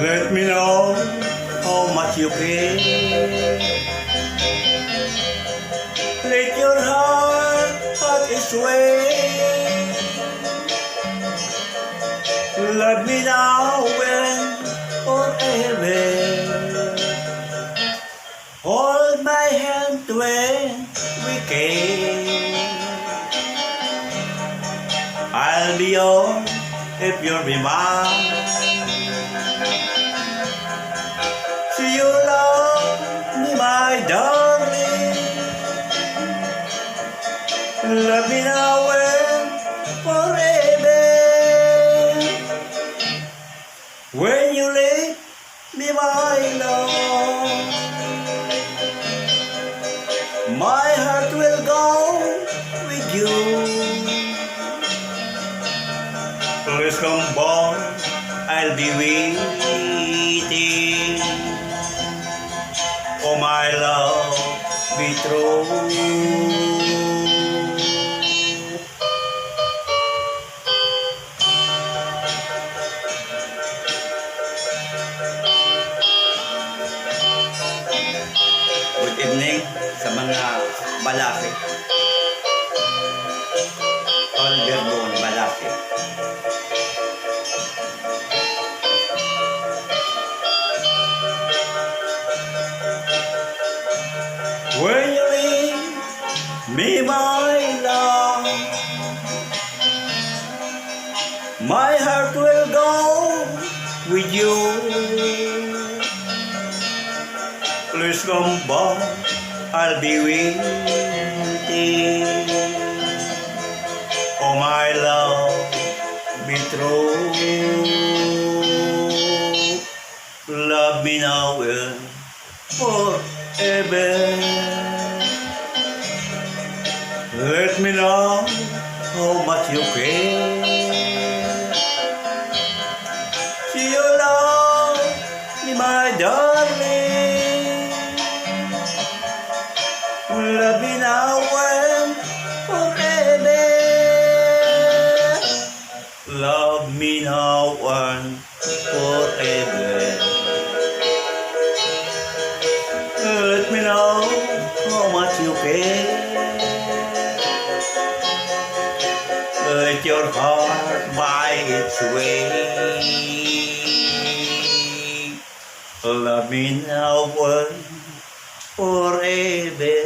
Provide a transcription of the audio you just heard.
Let me know how much you care. Let your heart its way. Let me now and forever. Hold my hand when we can. I'll be yours if you'll be mine. So you love me, my darling. Love me now and forever. When you leave me, my love, my heart will go with you. Please come back, I'll be waiting. Oh my love, be true. Good evening sa mga balaki. Colbert balaki. When you leave me, my love, my heart will go with you. Please come back, I'll be waiting. Oh my love, be true. Love me now and forever. Let me know how much you care. See you love me, my darling. Love me now and forever. Love me now and forever. Let me know how much you care. Let your heart by its way. Love me now and forever.